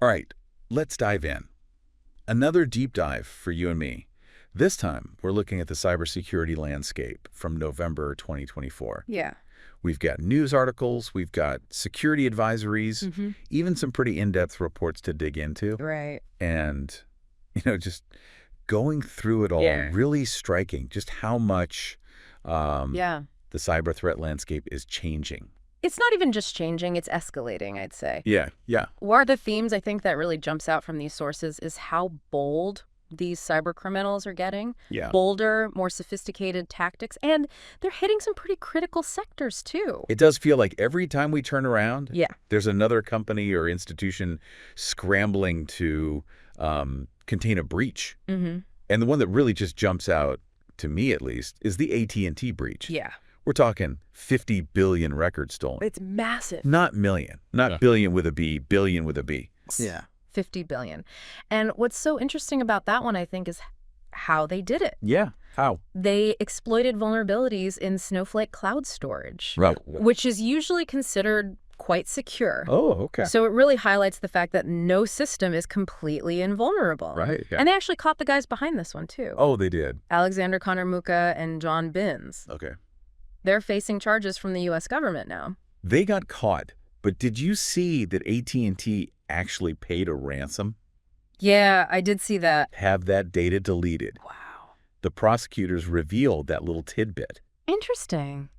All right, let's dive in. Another deep dive for you and me. This time, we're looking at the cybersecurity landscape from November 2024. Yeah. We've got news articles, we've got security advisories, even some pretty in-depth reports to dig into. Right. And, just going through it all, really striking just how much the cyber threat landscape is changing. It's not even just changing, it's escalating, I'd say. Yeah. One of the themes I think that really jumps out from these sources is how bold these cyber criminals are getting. Yeah. Bolder, more sophisticated tactics, and they're hitting some pretty critical sectors too. It does feel like every time we turn around, Yeah. there's another company or institution scrambling to contain a breach. And the one that really just jumps out, to me at least, is the AT&T breach. Yeah. We're talking 50 billion records stolen. It's massive. Not million, not billion with a B, billion with a B. Yeah. 50 billion. And what's so interesting about that one, I think, is how they did it. Yeah. How? They exploited vulnerabilities in Snowflake cloud storage, Right. which is usually considered quite secure. Oh, okay. So it really highlights the fact that no system is completely invulnerable. Right. Yeah. And they actually caught the guys behind this one, too. Oh, they did. Alexander Konormuka and John Binns. Okay. They're facing charges from the U.S. government now. They got caught, but did you see that AT&T actually paid a ransom? Yeah, I did see that. Have that data deleted. Wow. The prosecutors revealed that little tidbit. Interesting.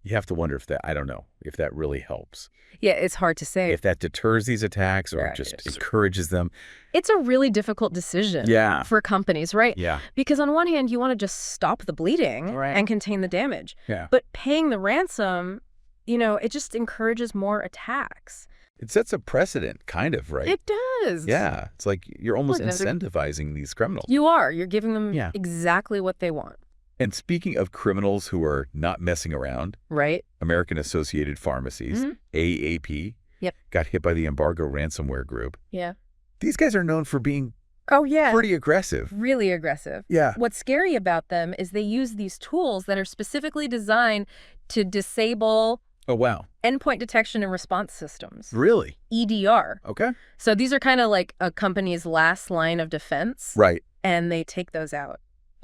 You have to wonder if that, I don't know, if that really helps. Yeah, it's hard to say. If that deters these attacks or Right. just encourages them. It's a really difficult decision for companies, right? Yeah. Because on one hand, you want to just stop the bleeding Right. and contain the damage. Yeah. But paying the ransom, it just encourages more attacks. It sets a precedent, kind of, right? It does. Yeah. It's like you're almost Look, incentivizing these criminals. You're giving them Yeah. exactly what they want. And speaking of criminals who are not messing around, Right? American Associated Pharmacies, AAP, Yep. got hit by the embargo ransomware group. Yeah. These guys are known for being Oh, yeah. pretty aggressive. Really aggressive. Yeah. What's scary about them is they use these tools that are specifically designed to disable Oh, wow. endpoint detection and response systems, Really? EDR. Okay. So these are kind of like a company's last line of defense, Right. and they take those out.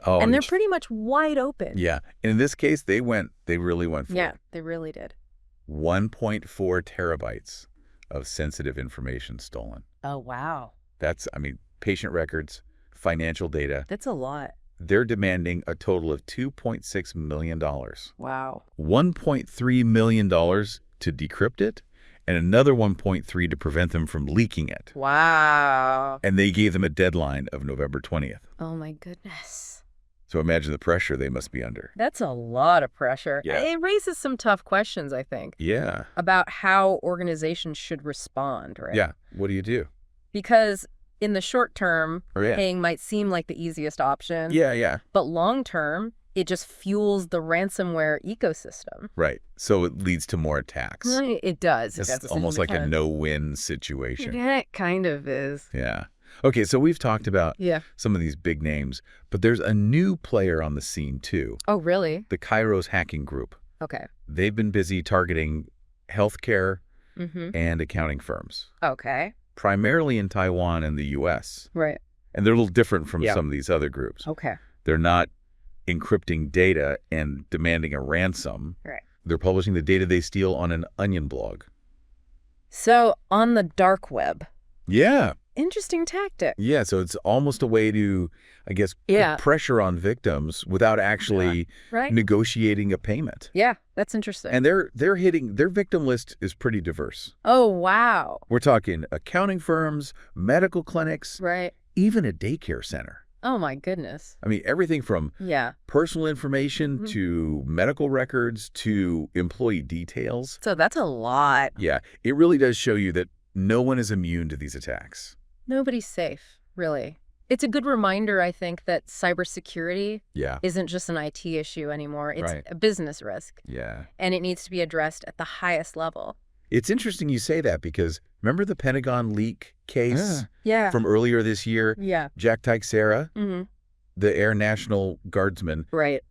Oh, And they're pretty much wide open. Yeah. And in this case, they really went for Yeah, it. they really did. 1.4 terabytes of sensitive information stolen. Oh, wow. That's, patient records, financial data. That's a lot. They're demanding a total of $2.6 million. Wow. $1.3 million to decrypt it, and another 1.3 to prevent them from leaking it. Wow. And they gave them a deadline of November 20th. Oh, my goodness. So imagine the pressure they must be under. That's a lot of pressure. Yeah. It raises some tough questions, I think, Yeah. about how organizations should respond, right? Yeah. What do you do? Because in the short term, Oh, yeah. paying might seem like the easiest option. Yeah. But long term, it just fuels the ransomware ecosystem. Right. So it leads to more attacks. It does. It's almost like a no-win situation. Yeah, it kind of is. Yeah. Okay, so we've talked about some of these big names, but there's a new player on the scene too. Oh, really? The Kairos Hacking Group. Okay. They've been busy targeting healthcare and accounting firms, Okay. primarily in Taiwan and the U.S. Right. And they're a little different from some of these other groups. Okay. They're not encrypting data and demanding a ransom. Right. They're publishing the data they steal on an Onion blog. So on the dark web. Yeah. Interesting tactic. Yeah, so it's almost a way to, I guess, put pressure on victims without actually negotiating a payment. Yeah, that's interesting. And they're hitting, their victim list is pretty diverse. Oh, wow. We're talking accounting firms, medical clinics, Right. even a daycare center. Oh, my goodness. Everything from personal information to medical records to employee details. So that's a lot. Yeah, it really does show you that no one is immune to these attacks. Nobody's safe, really. It's a good reminder, I think, that cybersecurity isn't just an IT issue anymore. It's a business risk. Yeah. And it needs to be addressed at the highest level. It's interesting you say that because remember the Pentagon leak case from earlier this year? Yeah. Jack Teixeira, the Air National Guardsman,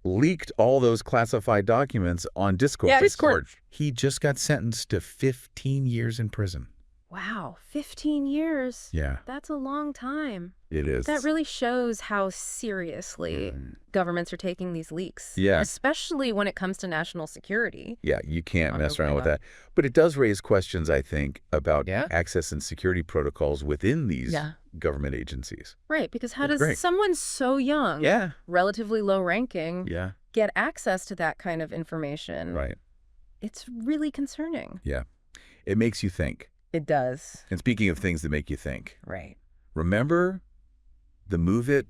leaked all those classified documents on Discord. Yeah, Discord. He just got sentenced to 15 years in prison. Wow, 15 years. Yeah. That's a long time. It is. That really shows how seriously governments are taking these leaks. Yeah. Especially when it comes to national security. Yeah, you can't mess around with that. But it does raise questions, I think, about access and security protocols within these government agencies. Right, because how does someone so young, relatively low ranking, get access to that kind of information? Right. It's really concerning. Yeah. It makes you think. It does. And speaking of things that make you think. Right. Remember the MOVEit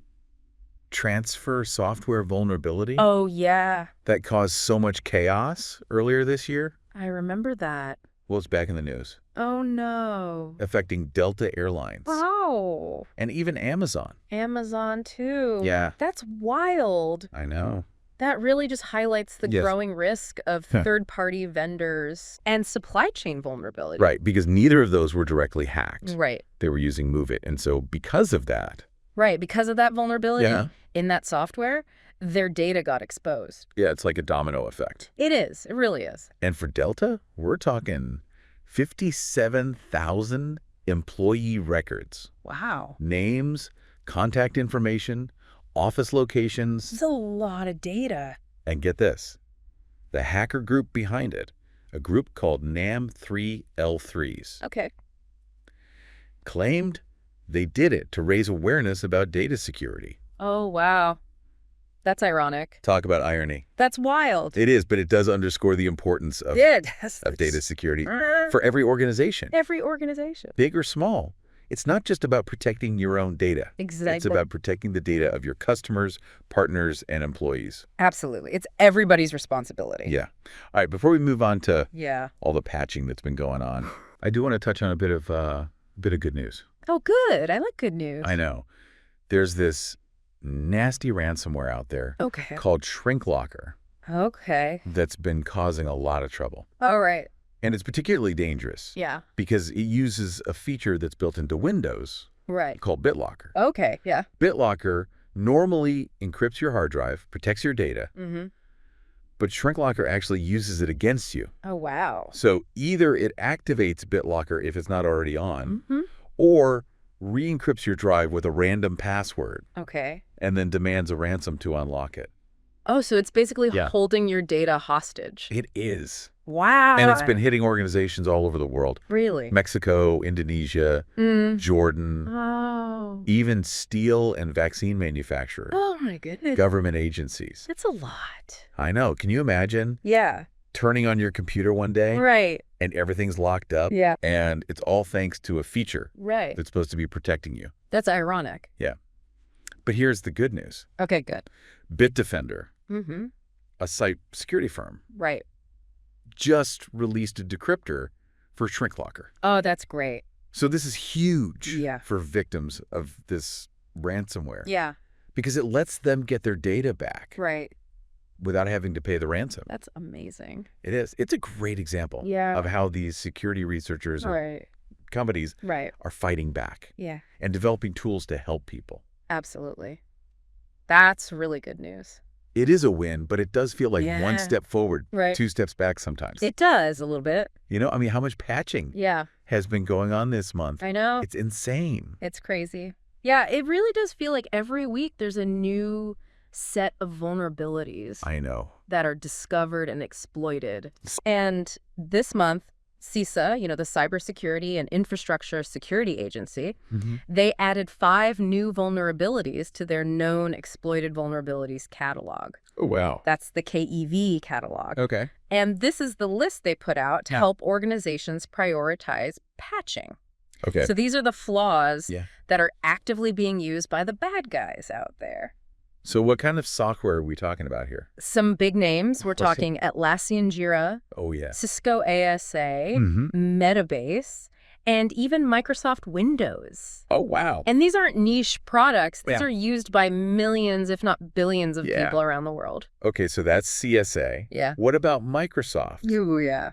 transfer software vulnerability? Oh, yeah. That caused so much chaos earlier this year? I remember that. Well, it's back in the news. Oh, no. Affecting Delta Airlines. Wow. And even Amazon. Amazon, too. Yeah. That's wild. I know. That really just highlights the growing risk of third-party vendors and supply chain vulnerability. Right, because neither of those were directly hacked. Right. They were using MOVEit. And so because of that... Right, because of that vulnerability in that software, their data got exposed. Yeah, it's like a domino effect. It is. It really is. And for Delta, we're talking 57,000 employee records. Wow. Names, contact information, office locations. That's a lot of data. And get this, the hacker group behind it, a group called NAM3L3s. Okay. Claimed they did it to raise awareness about data security. Oh, wow. That's ironic. Talk about irony. That's wild. It is, but it does underscore the importance of data security for every organization. Every organization. Big or small. It's not just about protecting your own data. Exactly. It's about protecting the data of your customers, partners, and employees. Absolutely. It's everybody's responsibility. Yeah. All right, before we move on to all the patching that's been going on, I do want to touch on a bit of good news. Oh, good. I like good news. I know. There's this nasty ransomware out there called ShrinkLocker. Okay. That's been causing a lot of trouble. All right. And it's particularly dangerous. Yeah. Because it uses a feature that's built into Windows. Right. Called BitLocker. Okay, yeah. BitLocker normally encrypts your hard drive, protects your data, but ShrinkLocker actually uses it against you. Oh, wow. So either it activates BitLocker if it's not already on, or re-encrypts your drive with a random password. Okay. And then demands a ransom to unlock it. Oh, so it's basically holding your data hostage. It is. Wow. And it's been hitting organizations all over the world. Really? Mexico, Indonesia, Jordan, even steel and vaccine manufacturers. Oh, my goodness. Government agencies. That's a lot. I know. Can you imagine? Yeah. Turning on your computer one day. Right. And everything's locked up. Yeah. And it's all thanks to a feature. Right. That's supposed to be protecting you. That's ironic. Yeah. But here's the good news. Okay, good. Bitdefender, a cybersecurity firm, just released a decryptor for ShrinkLocker. Oh, that's great. So this is huge for victims of this ransomware. Yeah. Because it lets them get their data back. Right. Without having to pay the ransom. That's amazing. It is. It's a great example of how these security researchers or companies are fighting back. Yeah. And developing tools to help people. Absolutely. That's really good news. It is a win, but it does feel like one step forward, 2 steps back sometimes. It does a little bit. You know, I mean, how much patching has been going on this month? I know. It's insane. It's crazy. Yeah, it really does feel like every week there's a new set of vulnerabilities. I know. That are discovered and exploited. And this month, CISA, the Cybersecurity and Infrastructure Security Agency, they added 5 new vulnerabilities to their known exploited vulnerabilities catalog. Oh, wow. That's the KEV catalog. Okay. And this is the list they put out to help organizations prioritize patching. Okay. So these are the flaws that are actively being used by the bad guys out there. So what kind of software are we talking about here? Some big names. We're talking Atlassian Jira. Oh, yeah. Cisco ASA, Metabase, and even Microsoft Windows. Oh, wow. And these aren't niche products. These are used by millions, if not billions of people around the world. Okay, so that's CSA. Yeah. What about Microsoft? Oh, yeah.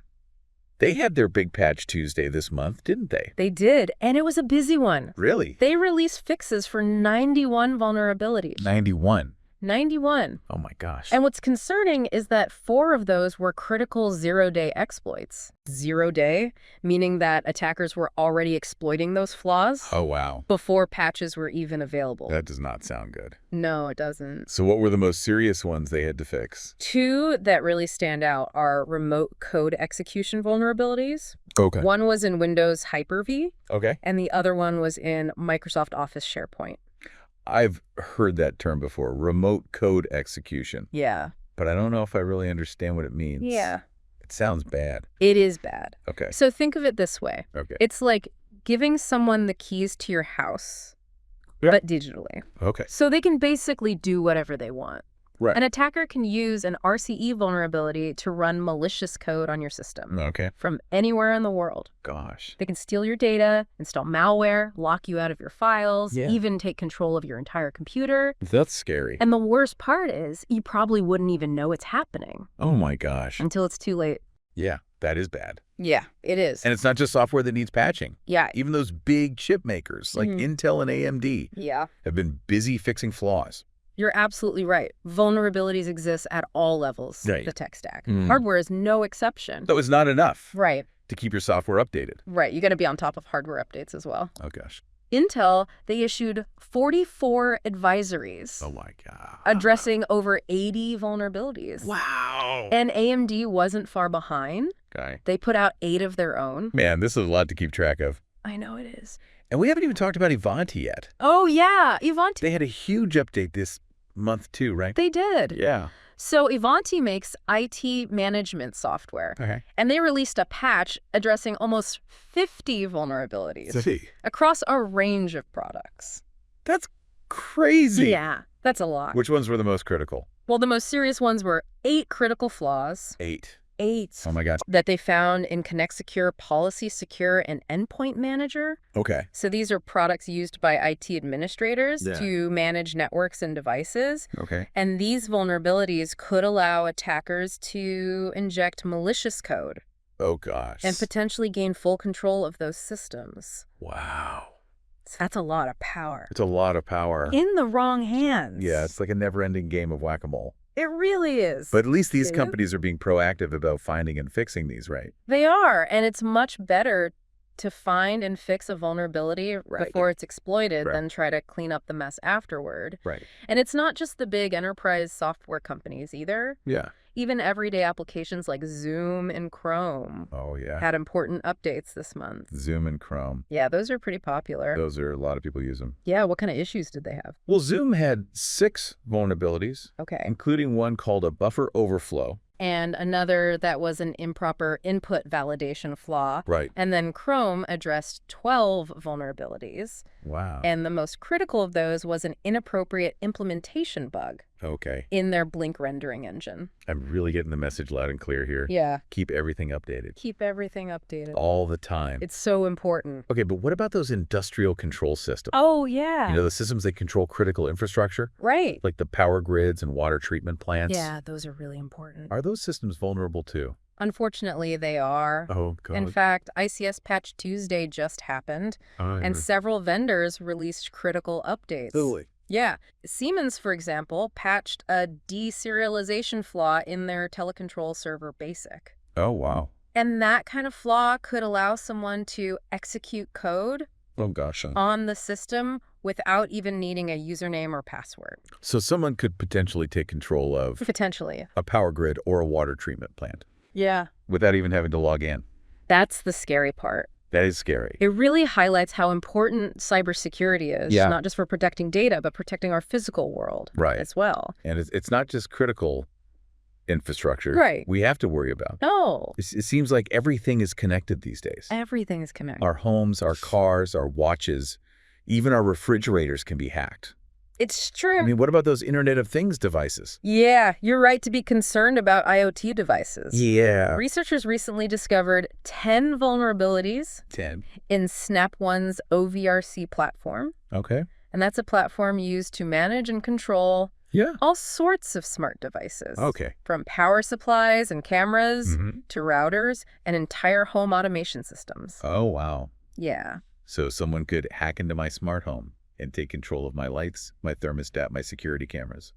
They had their big patch Tuesday this month, didn't they? They did, and it was a busy one. Really? They released fixes for 91 vulnerabilities. 91. 91. Oh my gosh. And what's concerning is that 4 of those were critical zero-day exploits. Zero-day, meaning that attackers were already exploiting those flaws Oh, wow. before patches were even available. That does not sound good. No, it doesn't. So what were the most serious ones they had to fix? 2 that really stand out are remote code execution vulnerabilities. Okay. One was in Windows Hyper-V, Okay. and the other one was in Microsoft Office SharePoint. I've heard that term before, remote code execution, Yeah. but I don't know if I really understand what it means. Yeah. It sounds bad. It is bad. Okay. So think of it this way. Okay. It's like giving someone the keys to your house, Yeah. but digitally. Okay. So they can basically do whatever they want. Right. An attacker can use an RCE vulnerability to run malicious code on your system Okay. from anywhere in the world. Gosh. They can steal your data, install malware, lock you out of your files, Yeah. even take control of your entire computer. That's scary. And the worst part is you probably wouldn't even know it's happening Oh my gosh. until it's too late. Yeah, that is bad. Yeah, it is. And it's not just software that needs patching. Yeah. Even those big chip makers like Intel and AMD Yeah. have been busy fixing flaws. You're absolutely right. Vulnerabilities exist at all levels Right. of the tech stack. Mm. Hardware is no exception. So it's not enough Right. to keep your software updated. Right. You got to be on top of hardware updates as well. Oh gosh. Intel, they issued 44 advisories Oh my God. addressing over 80 vulnerabilities. Wow. And AMD wasn't far behind. Okay. They put out 8 of their own. Man, this is a lot to keep track of. I know it is. And we haven't even talked about Ivanti yet. Oh, yeah. Ivanti. They had a huge update this month too, right? They did. Yeah. So Ivanti makes IT management software. Okay. And they released a patch addressing almost 50 vulnerabilities See, across a range of products. that's crazy. Yeah, that's a lot. Which ones were the most critical? Well, the most serious ones were 8 critical flaws. 8. 8. Oh my God. That they found in Connect Secure, Policy Secure, and Endpoint Manager. Okay. So these are products used by IT administrators Yeah. to manage networks and devices. Okay. And these vulnerabilities could allow attackers to inject malicious code Oh gosh. and potentially gain full control of those systems. Wow. So that's a lot of power. It's a lot of power. In the wrong hands. Yeah, it's like a never-ending game of whack-a-mole. It really is. But at least these Dude. companies are being proactive about finding and fixing these, right? They are, and it's much better to find and fix a vulnerability Right. before it's exploited Right. than try to clean up the mess afterward. Right. And it's not just the big enterprise software companies either. Yeah. Even everyday applications like Zoom and Chrome Oh, yeah. had important updates this month. Zoom and Chrome. Yeah, those are pretty popular. Those are, a lot of people use them. Yeah, what kind of issues did they have? Well, Zoom had 6 vulnerabilities, Okay. including one called a buffer overflow. And another that was an improper input validation flaw. Right. And then Chrome addressed 12 vulnerabilities. Wow. And the most critical of those was an inappropriate implementation bug Okay. in their Blink rendering engine. I'm really getting the message loud and clear here. Yeah. Keep everything updated. Keep everything updated. All the time. It's so important. Okay, but what about those industrial control systems? Oh, yeah. You know, the systems that control critical infrastructure, Right. like the power grids and water treatment plants? Yeah, those are really important. Are those systems vulnerable too? Unfortunately, they are. Oh, God. In fact, ICS Patch Tuesday just happened, and several vendors released critical updates. Really? Yeah. Siemens, for example, patched a deserialization flaw in their telecontrol server BASIC. Oh, wow. And that kind of flaw could allow someone to execute code Oh, gosh. on the system without even needing a username or password. So someone could potentially take control of Potentially. a power grid or a water treatment plant Yeah. without even having to log in. That's the scary part. That is scary. It really highlights how important cybersecurity is, Yeah. not just for protecting data, but protecting our physical world Right. as well. And it's not just critical infrastructure Right. we have to worry about. No, It seems like everything is connected these days. everything is connected. Our homes, our cars, our watches, even our refrigerators can be hacked. It's true. I mean, what about those Internet of Things devices? Yeah, you're right to be concerned about IoT devices. Yeah. Researchers recently discovered 10 vulnerabilities 10. in Snap One's OVRC platform. Okay. And that's a platform used to manage and control Yeah. all sorts of smart devices. Okay. From power supplies and cameras Mhm. to routers and entire home automation systems. Oh, wow. Yeah. So someone could hack into my smart home and take control of my lights, my thermostat, my security cameras.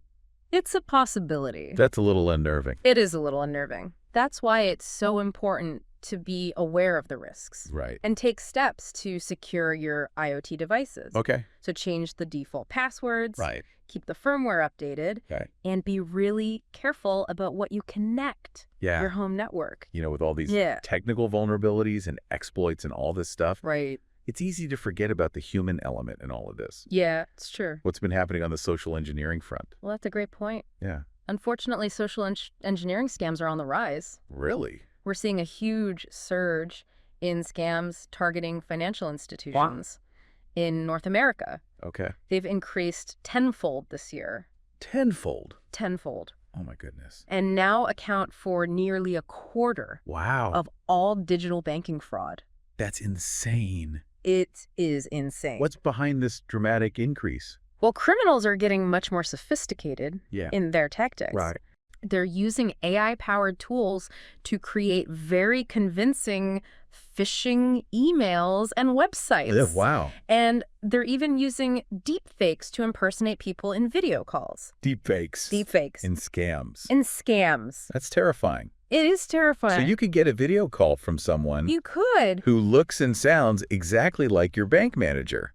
It's a possibility. That's a little unnerving. It is a little unnerving. That's why it's so important to be aware of the risks. Right. And take steps to secure your IoT devices. Okay. So change the default passwords. Right. Keep the firmware updated. Okay. And be really careful about what you connect your home network. You know, with all these technical vulnerabilities and exploits and all this stuff. Right. It's easy to forget about the human element in all of this. Yeah, it's true. What's been happening on the social engineering front? Well, that's a great point. Yeah. Unfortunately, social engineering scams are on the rise. Really? We're seeing a huge surge in scams targeting financial institutions in North America. Okay. They've increased tenfold this year. Tenfold? Tenfold. Oh, my goodness. And now account for nearly a quarter of all digital banking fraud. That's insane. It is insane. What's behind this dramatic increase? Well, criminals are getting much more sophisticated in their tactics. Right. They're using AI-powered tools to create very convincing phishing emails and websites. Yeah, wow. And they're even using deepfakes to impersonate people in video calls. Deepfakes. Deepfakes. And scams. And scams. That's terrifying. It is terrifying. So you could get a video call from someone You could. who looks and sounds exactly like your bank manager.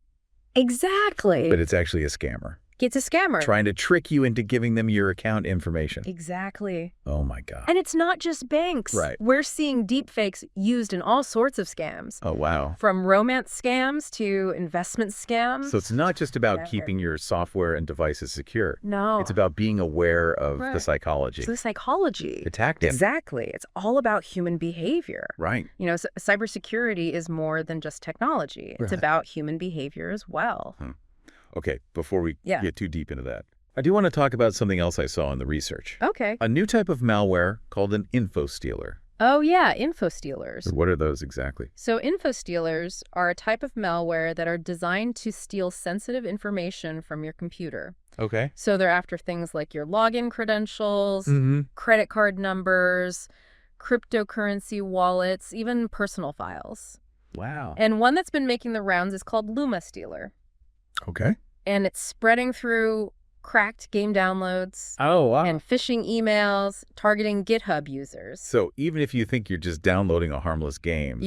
Exactly. But it's actually a scammer. It's a scammer. Trying to trick you into giving them your account information. Exactly. Oh, my God. And it's not just banks. Right. We're seeing deepfakes used in all sorts of scams. Oh, wow. From romance scams to investment scams. So it's not just about keeping your software and devices secure. No. It's about being aware of the psychology. It's the psychology. The tactics. Exactly. It's all about human behavior. Right. You know, cybersecurity is more than just technology. It's about human behavior as well. Okay, before we get too deep into that, I do want to talk about something else I saw in the research. Okay. A new type of malware called an infostealer. Oh, yeah, infostealers. What are those exactly? So infostealers are a type of malware that are designed to steal sensitive information from your computer. Okay. So they're after things like your login credentials, credit card numbers, cryptocurrency wallets, even personal files. Wow. And one that's been making the rounds is called LumaStealer. Okay. And it's spreading through cracked game downloads. Oh, wow. And phishing emails targeting GitHub users. So even if you think you're just downloading a harmless game,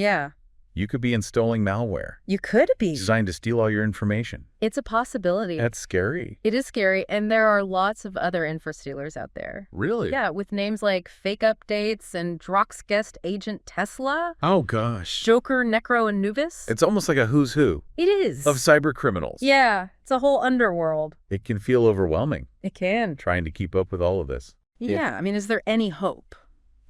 you could be installing malware. You could be. Designed to steal all your information. It's a possibility. That's scary. It is scary, and there are lots of other infostealers out there. Really? Yeah, with names like Fake Updates and Droxguest Agent Tesla. Oh, gosh. Joker, Necro, and Nubis. It's almost like a who's who. It is. Of cyber criminals. Yeah, it's a whole underworld. It can feel overwhelming. It can. Trying to keep up with all of this. Yeah, I mean, is there any hope?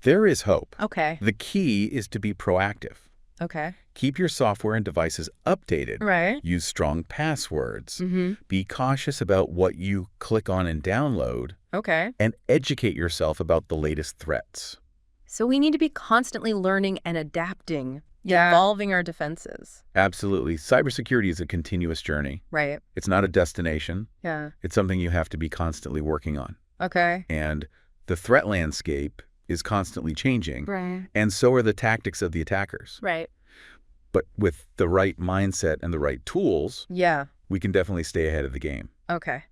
There is hope. Okay. The key is to be proactive. Okay. Keep your software and devices updated. Right. Use strong passwords. Be cautious about what you click on and download. Okay. And educate yourself about the latest threats. So we need to be constantly learning and adapting, evolving our defenses. Absolutely. Cybersecurity is a continuous journey. Right. It's not a destination. Yeah. It's something you have to be constantly working on. Okay. And the threat landscape is constantly changing. Right. And so are the tactics of the attackers. Right. But with the right mindset and the right tools, we can definitely stay ahead of the game. Okay.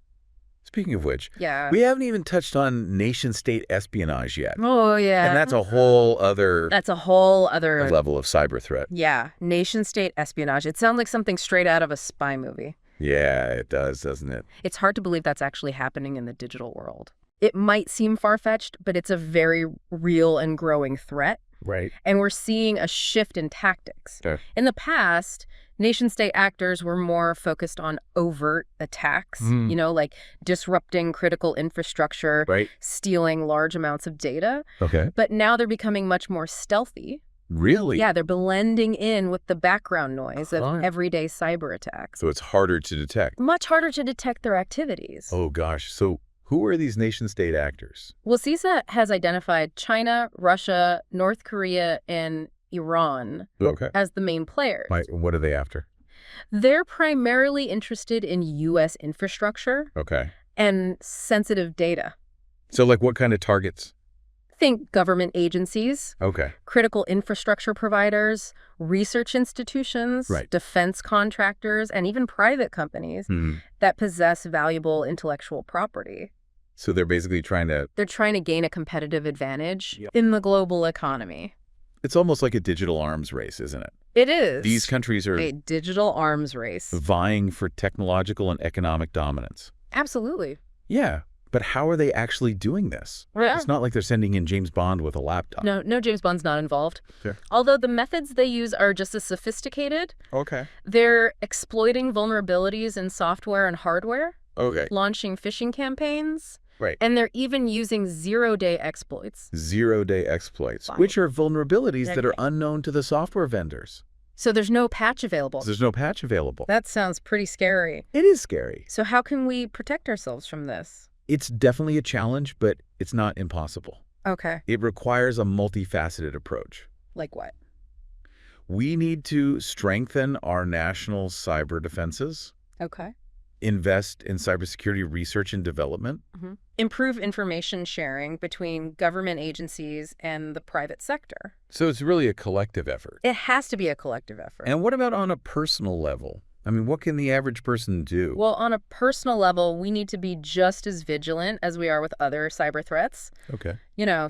Speaking of which, we haven't even touched on nation-state espionage yet. Oh, yeah. And that's a whole other level of cyber threat. Yeah. Nation-state espionage. It sounds like something straight out of a spy movie. Yeah, it does, doesn't it? It's hard to believe that's actually happening in the digital world. It might seem far-fetched, but it's a very real and growing threat. Right. And we're seeing a shift in tactics. Sure. In the past, nation-state actors were more focused on overt attacks, you know, like disrupting critical infrastructure, stealing large amounts of data. Okay. But now they're becoming much more stealthy. Really? Yeah, they're blending in with the background noise of everyday cyber attacks. So it's harder to detect. Much harder to detect their activities. Oh, gosh. So who are these nation-state actors? Well, CISO has identified China, Russia, North Korea, and Iran as the main players. What are they after? They're primarily interested in U.S. infrastructure and sensitive data. So like what kind of targets? Think government agencies, critical infrastructure providers, research institutions, defense contractors, and even private companies that possess valuable intellectual property. So they're basically They're trying to gain a competitive advantage Yep. in the global economy. it's almost like a digital arms race, isn't it? It is These countries are a digital arms race. vying for technological and economic dominance. Absolutely. Yeah, but how are they actually doing this? Yeah. It's not like they're sending in James Bond with a laptop. No, James Bond's not involved. Sure. Although the methods they use are just as sophisticated. Okay. They're exploiting vulnerabilities in software and hardware, Okay. launching phishing campaigns, Right. and they're even using zero-day exploits. Zero-day exploits, Fine. which are vulnerabilities that are Okay. unknown to the software vendors. So there's no patch available. There's no patch available. That sounds pretty scary. It is scary. So how can we protect ourselves from this? It's definitely a challenge, but it's not impossible. Okay. It requires a multifaceted approach. Like what? We need to strengthen our national cyber defenses, Okay. invest in cybersecurity research and development. Improve information sharing between government agencies and the private sector. So it's really a collective effort. It has to be a collective effort. And what about on a personal level? I mean, what can the average person do? Well, on a personal level, we need to be just as vigilant as we are with other cyber threats. Okay.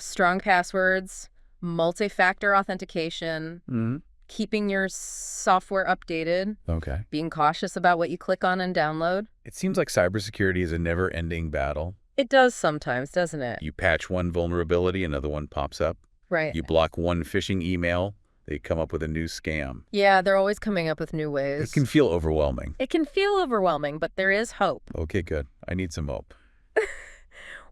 Strong passwords, multi-factor authentication, Mm-hmm. keeping your software updated, Okay. being cautious about what you click on and download. It seems like cybersecurity is a never-ending battle. It does sometimes, doesn't it? You patch one vulnerability, another one pops up. Right. You block one phishing email, they come up with a new scam. Yeah, they're always coming up with new It ways. can feel overwhelming. It can feel overwhelming, but there is hope. Okay, good. I need some hope.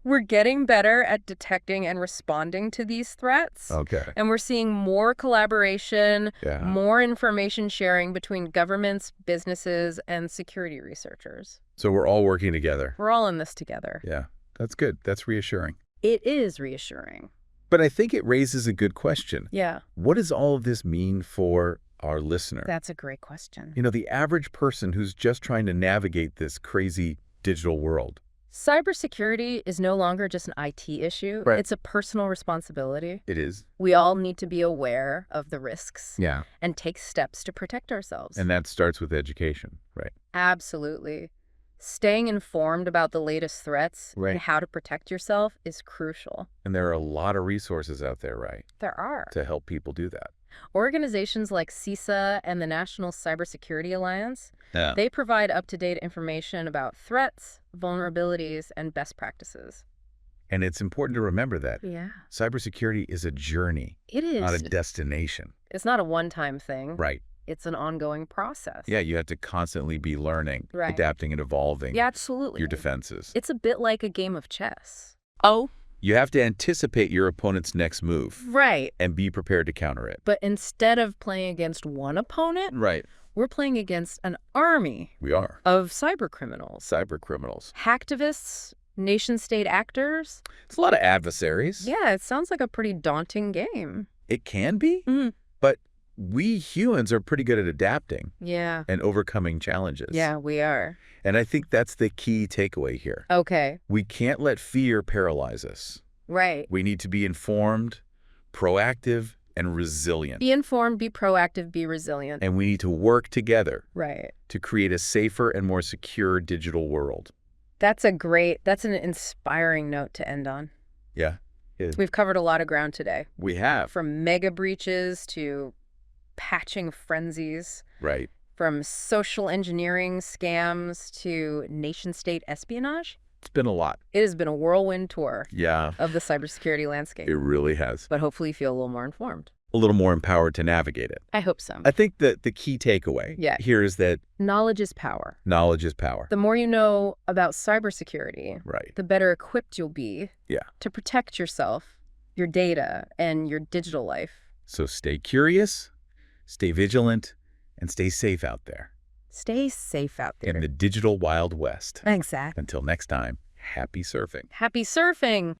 We're getting better at detecting and responding to these threats. Okay. And we're seeing more collaboration, Yeah. more information sharing between governments, businesses, and security researchers. So we're all working together. We're all in this together. Yeah, that's good. That's reassuring. It is reassuring. But I think it raises a good question. Yeah, What does all of this mean for our listener? that's a great question. The average person who's just trying to navigate this crazy digital world. Cybersecurity is no longer just an IT issue. Right. It's a personal responsibility. It is. We all need to be aware of the risks Yeah. and take steps to protect ourselves. And that starts with education, right? Absolutely. Staying informed about the latest threats Right. and how to protect yourself is crucial. And there are a lot of resources out there, right, There are. to help people do that. Organizations like CISA and the National Cybersecurity Alliance, Yeah. they provide up-to-date information about threats, vulnerabilities, and best practices. And it's important to remember that Yeah. cybersecurity is a journey, It is. not a destination. It's not a one-time thing. Right. It's an ongoing process. Yeah, you have to constantly be learning, Right. adapting and evolving Yeah, absolutely. your defenses. It's a bit like a game of chess. Oh, You have to anticipate your opponent's next move right. and be prepared to counter it. But instead of playing against one opponent, Right. we're playing against an army We are. of cyber criminals. Cyber criminals. Hacktivists, nation-state actors. It's a lot of adversaries. Yeah, it sounds like a pretty daunting game. It can be, but we humans are pretty good at adapting Yeah. and overcoming challenges. Yeah, we are. And I think that's the key takeaway here. Okay. We can't let fear paralyze us. Right. We need to be informed, proactive, and resilient. Be informed, be proactive, be resilient. And we need to work together Right. to create a safer and more secure digital world. That's an inspiring note to end on. Yeah. We've covered a lot of ground today. We have. From mega breaches to patching frenzies, Right. from social engineering scams to nation-state espionage. It's been a lot. It has been a whirlwind tour Yeah, of the cybersecurity landscape, it really has. but hopefully you feel a little more informed. A little more empowered to navigate it. I hope so. I think that the key takeaway here is that Knowledge is power. knowledge is power. The more you know about cybersecurity, Right. the better equipped you'll be Yeah. to protect yourself, your data, and your digital life. So stay curious, stay vigilant, and stay safe out there Stay safe out there. in the digital Wild West. Exactly. Until next time, happy surfing. Happy surfing!